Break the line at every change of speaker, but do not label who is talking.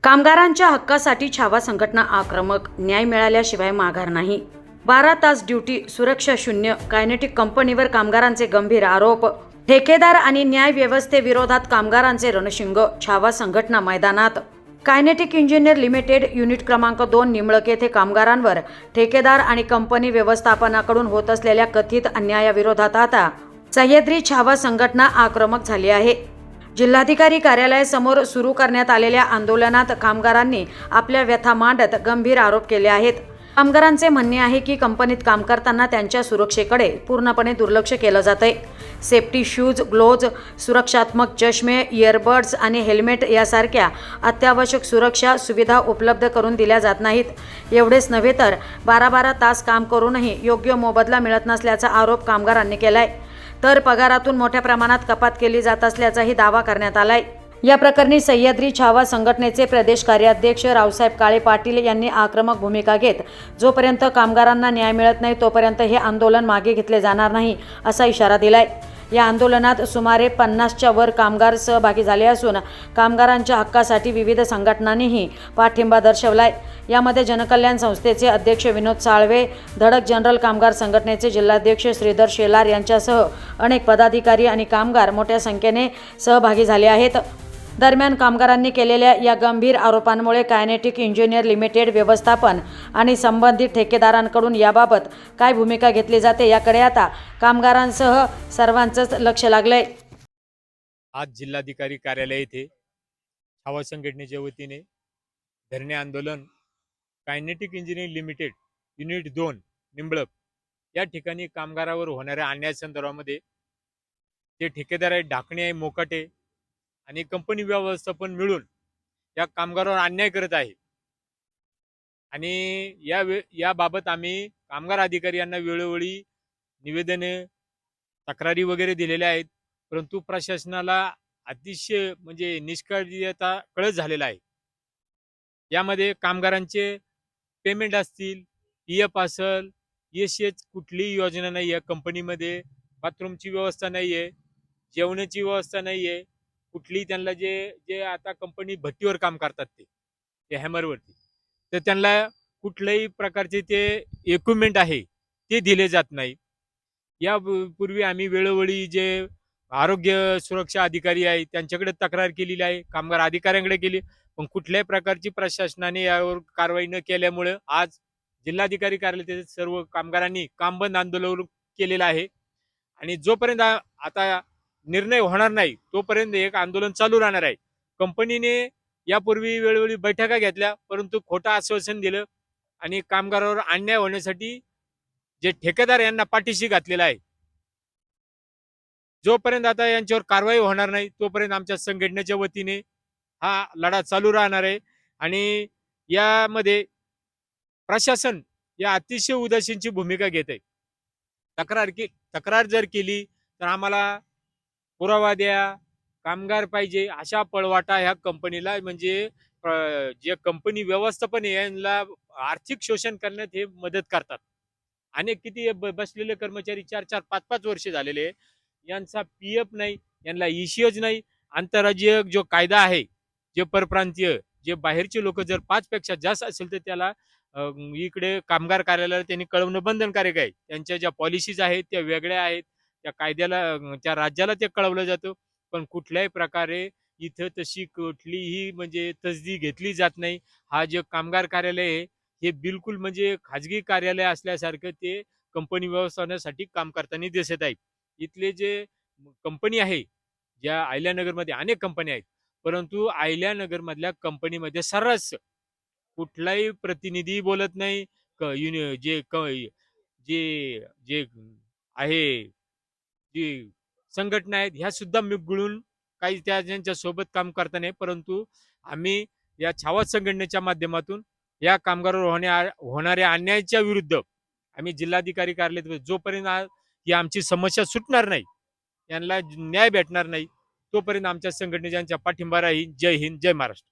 कामगारांच्या हक्कासाठी छावा संघटना आक्रमक, न्याय मिळाल्याशिवाय माघार नाही. 12 तास ड्युटी, सुरक्षा शून्य, कायनेटिक कंपनीवर कामगारांचे गंभीर आरोप. ठेकेदार आणि न्याय व्यवस्थेविरोधात कामगारांचे रणशिंग, छावा संघटना मैदानात. कायनेटिक इंजिनियर लिमिटेड युनिट क्रमांक 2 निंबळक येथे कामगारांवर ठेकेदार आणि कंपनी व्यवस्थापनाकडून होत असलेल्या कथित अन्यायाविरोधात आता सह्याद्री छावा संघटना आक्रमक झाली आहे. जिल्हाधिकारी कार्यालयासमोर सुरू करण्यात आलेल्या आंदोलनात कामगारांनी आपल्या व्यथा मांडत गंभीर आरोप केले आहेत. कामगारांचे म्हणणे आहे की कंपनीत काम करताना त्यांच्या सुरक्षेकडे पूर्णपणे दुर्लक्ष केलं जातंय. सेफ्टी शूज, ग्लोव्ज, सुरक्षात्मक चष्मे, इयरबड्स आणि हेल्मेट यासारख्या अत्यावश्यक सुरक्षा सुविधा उपलब्ध करून दिल्या जात नाहीत. एवढेच नव्हे तर 12-12 तास काम करूनही योग्य मोबदला मिळत नसल्याचा आरोप कामगारांनी केलाय. तर पगारातून मोठ्या प्रमाणात कपात केली जात असल्याचाही दावा करण्यात आलाय. या प्रकरणी सह्याद्री छावा संघटनेचे प्रदेश कार्याध्यक्ष रावसाहेब काळे पाटील यांनी आक्रमक भूमिका घेत जोपर्यंत कामगारांना न्याय मिळत नाही तोपर्यंत हे आंदोलन मागे घेतले जाणार नाही असा इशारा दिलाय. या आंदोलनात सुमारे 50च्या वर कामगार सहभागी झाले असून कामगारांच्या हक्कासाठी विविध संघटनांनीही पाठिंबा दर्शवलाय. यामध्ये जनकल्याण संस्थेचे अध्यक्ष विनोद साळवे, धडक जनरल कामगार संघटनेचे जिल्हाध्यक्ष श्रीधर शेलार यांच्यासह अनेक पदाधिकारी आणि कामगार मोठ्या संख्येने सहभागी झाले आहेत. दरम्यान कामगारांनी केलेल्या या गंभीर आरोपांमुळे कायनेटिक इंजिनियर लिमिटेड व्यवस्थापन आणि संबंधित ठेकेदारांकडून याबाबत काय भूमिका घेतली जाते याकडे आता कामगारांसह सर्वांचंच लक्ष लागलंय.
आज जिल्हाधिकारी कार्यालय येथे छावा संघटनेच्या वतीने धरणे आंदोलन kinetic engineering limited unit 2 Nimbalak या ठिकाणी कामगारावर होणाऱ्या अन्याय संदर्भामध्ये जे ठेकेदार आहेत, ढाकणे आहे, मोकाटे आणि कंपनी व्यवस्थापन मिळून या कामगारावर अन्याय करत आहे. आणि याबाबत आम्ही कामगार अधिकारी यांना वेळोवेळी निवेदने, तक्रारी वगैरे दिलेल्या आहेत. परंतु प्रशासनाला अतिशय म्हणजे निष्काळजीता कळत झालेला आहे. यामध्ये कामगारांचे पेमेंट असतील, पीएफ असेल, एस कुठलीही योजना नाही आहे. कंपनीमध्ये बाथरूमची व्यवस्था नाही आहे, जेवणाची व्यवस्था नाही आहे. कुठलीही त्यांना जे जे आता कंपनी भट्टीवर काम करतात ते हॅमरवरती, तर त्यांना कुठल्याही प्रकारचे ते इक्विपमेंट आहे ते दिले जात नाही. यापूर्वी आम्ही वेळोवेळी जे आरोग्य सुरक्षा अधिकारी आहे त्यांच्याकडे तक्रार केलेली आहे, कामगार अधिकाऱ्यांकडे केली, पण कुठल्याही प्रकारची प्रशासनाने यावर कारवाई न केल्यामुळे आज जिल्हाधिकारी कार्यालयातील सर्व कामगारांनी काम बंद आंदोलन केलेलं आहे. आणि जोपर्यंत आता निर्णय होणार नाही तोपर्यंत एक आंदोलन चालू राहणार आहे. कंपनीने यापूर्वी वेळोवेळी बैठका घेतल्या, परंतु खोटं आश्वासन दिलं आणि कामगारावर अन्याय होण्यासाठी जे ठेकेदार यांना पाठीशी घातलेला आहे. जोपर्यंत आता यांच्यावर कारवाई होणार नाही तोपर्यंत आमच्या संघटनेच्या वतीने हा लढा चालू राहणार आहे. आणि यामध्ये प्रशासन या अतिशय उदासीनची भूमिका घेत आहे. तक्रार जर केली तर आम्हाला पुरावा द्या, कामगार पाहिजे, अशा पळवाटा ह्या कंपनीला म्हणजे जे कंपनी व्यवस्थापन आहे यांना आर्थिक शोषण करण्यात हे मदत करतात. अनेक किती बसलेले कर्मचारी 4-4, 5-5 वर्षे झालेले, यांचा पीएफ नाही, यांना ईसीएच नाही. आंतरराज्यीय जो कायदा आहे, जे परप्रांतीय जे बाहेरचे लोक जर 5 पेक्षा जास्त असेल तर त्याला इकडे कामगार कार्यालयाला त्यांनी कळवणं बंधनकारक आहे. त्यांच्या ज्या पॉलिसीज आहेत त्या वेगळ्या आहेत, त्या कायद्याला त्या राज्याला ते कळवलं जातं. पण कुठल्याही प्रकारे इथं तशी कुठलीही म्हणजे तसदी घेतली जात नाही. हा जे कामगार कार्यालय आहे हे बिलकुल म्हणजे खाजगी कार्यालय असल्यासारखं ते कंपनी व्यवस्थापनासाठी काम करताना दिसत आहे. इथले जे कंपनी आहे, ज्या अहिल्यानगरमध्ये अनेक कंपन्या आहेत, परंतु अहिल्यानगरमधल्या कंपनीमध्ये सर्रास कुठलाही प्रतिनिधी बोलत नाही. जे जे आहे जी संघटना आहेत ह्या सुद्धा मिळून काही त्यांच्या सोबत काम करता नाही. परंतु आम्ही या छावा संघटनेच्या माध्यमातून या कामगारांवर होणाऱ्या अन्यायाच्या विरुद्ध आम्ही जिल्हाधिकारी कार्यालयात जोपर्यंत ही आमची समस्या सुटणार नाही, यांना न्याय भेटणार नाही, तोपर्यंत आमच्या संघटनेच्या पाठिंबा राहील. जय हिंद, जय महाराष्ट्र.